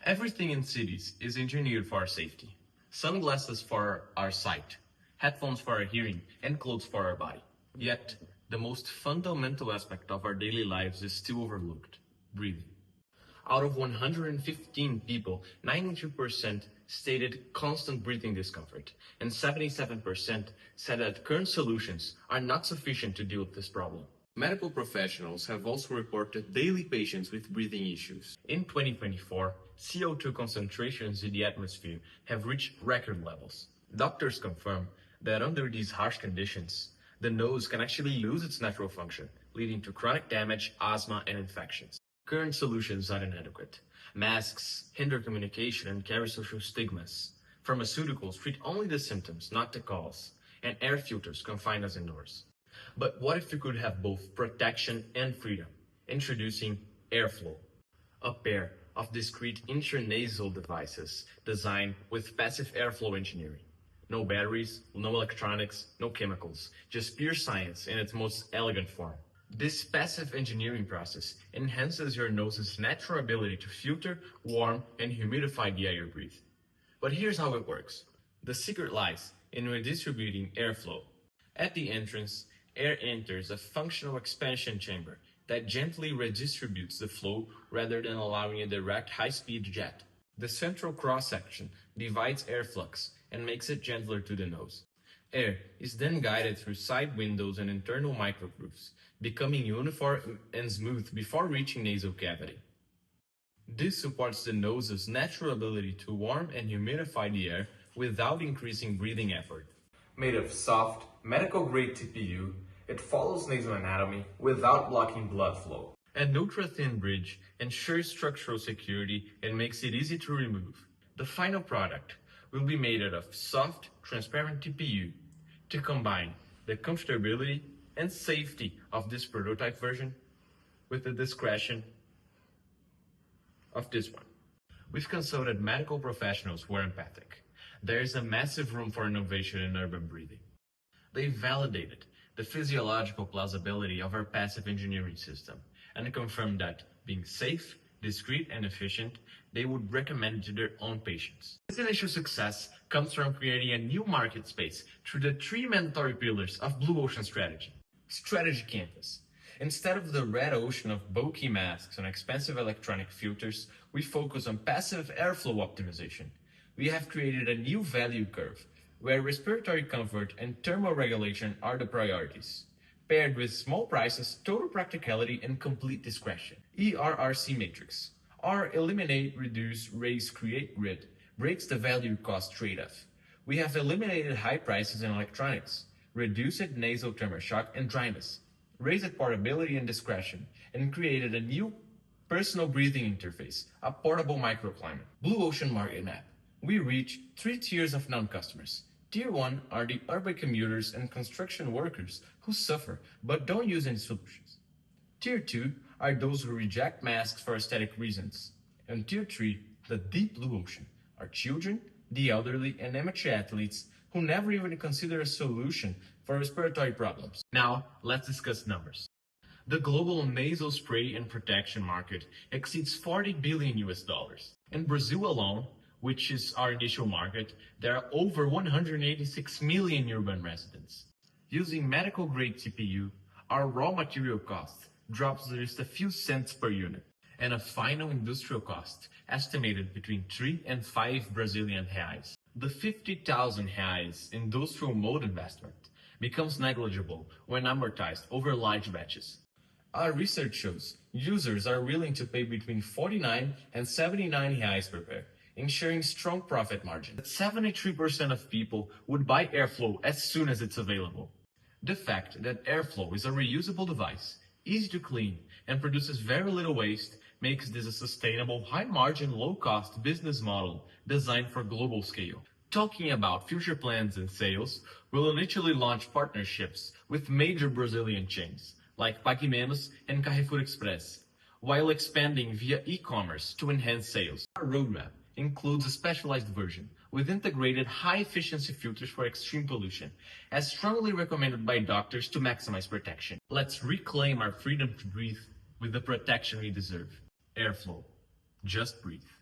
Everything in cities is engineered for our safety. Sunglasses for our sight, headphones for our hearing, and clothes for our body. Yet, the most fundamental aspect of our daily lives is still overlooked: breathing. Out of 115 people, 92% stated constant breathing discomfort, and 77% said that current solutions are not sufficient to deal with this problem. Medical professionals have also reported daily patients with breathing issues. In 2024, CO2 concentrations in the atmosphere have reached record levels. Doctors confirm that under these harsh conditions, the nose can actually lose its natural function, leading to chronic damage, asthma, and infections. Current solutions are inadequate. Masks hinder communication and carry social stigmas. Pharmaceuticals treat only the symptoms, not the cause, and air filters confine us indoors. But what if we could have both protection and freedom? Introducing Airflow, a pair of discrete intranasal devices designed with passive airflow engineering. No batteries, no electronics, no chemicals, just pure science in its most elegant form. This passive engineering process enhances your nose's natural ability to filter, warm, and humidify the air you breathe. But here's how it works. The secret lies in redistributing airflow. At the entrance, air enters a functional expansion chamber that gently redistributes the flow rather than allowing a direct high-speed jet. The central cross-section divides air flux and makes it gentler to the nose. Air is then guided through side windows and internal microgrooves, becoming uniform and smooth before reaching nasal cavity. This supports the nose's natural ability to warm and humidify the air without increasing breathing effort. Made of soft, medical-grade TPU, it follows nasal anatomy without blocking blood flow. An ultra-thin bridge ensures structural security and makes it easy to remove. The final product will be made out of soft, transparent TPU to combine the comfortability and safety of this prototype version with the discretion of this one. We've consulted medical professionals who are empathic. There is a massive room for innovation in urban breathing. They validated the physiological plausibility of our passive engineering system and confirmed that, being safe, discreet, and efficient, they would recommend it to their own patients. This initial success comes from creating a new market space through the three mandatory pillars of Blue Ocean Strategy. Strategy Canvas. Instead of the red ocean of bulky masks and expensive electronic filters, we focus on passive airflow optimization. We have created a new value curve where respiratory comfort and thermal regulation are the priorities, paired with small prices, total practicality, and complete discretion. ERRC matrix. Our eliminate, reduce, raise, create grid breaks the value cost trade-off. We have eliminated high prices in electronics, reduced nasal thermal shock and dryness, raised portability and discretion, and created a new personal breathing interface, a portable microclimate. Blue Ocean Market Map. We reach three tiers of non-customers. Tier 1 are the urban commuters and construction workers who suffer but don't use any solutions. Tier 2 are those who reject masks for aesthetic reasons. And Tier 3, the deep blue ocean, are children, the elderly, and amateur athletes who never even consider a solution for respiratory problems. Now, let's discuss numbers. The global nasal spray and protection market exceeds 40 billion US dollars. In Brazil alone, which is our initial market, there are over 186 million urban residents. Using medical-grade TPU, our raw material cost drops to just a few cents per unit, and a final industrial cost estimated between 3 and 5 Brazilian reais. The 50,000 reais industrial mold investment becomes negligible when amortized over large batches. Our research shows users are willing to pay between 49 and 79 reais per pair, ensuring strong profit margin. 73% of people would buy Airflow as soon as it's available. The fact that Airflow is a reusable device, easy to clean, and produces very little waste makes this a sustainable, high-margin, low-cost business model designed for global scale. Talking about future plans and sales, we'll initially launch partnerships with major Brazilian chains like Pague Menos and Carrefour Express, while expanding via e-commerce to enhance sales. Our roadmap includes a specialized version with integrated high-efficiency filters for extreme pollution, as strongly recommended by doctors to maximize protection. Let's reclaim our freedom to breathe with the protection we deserve. Airflow. Just breathe.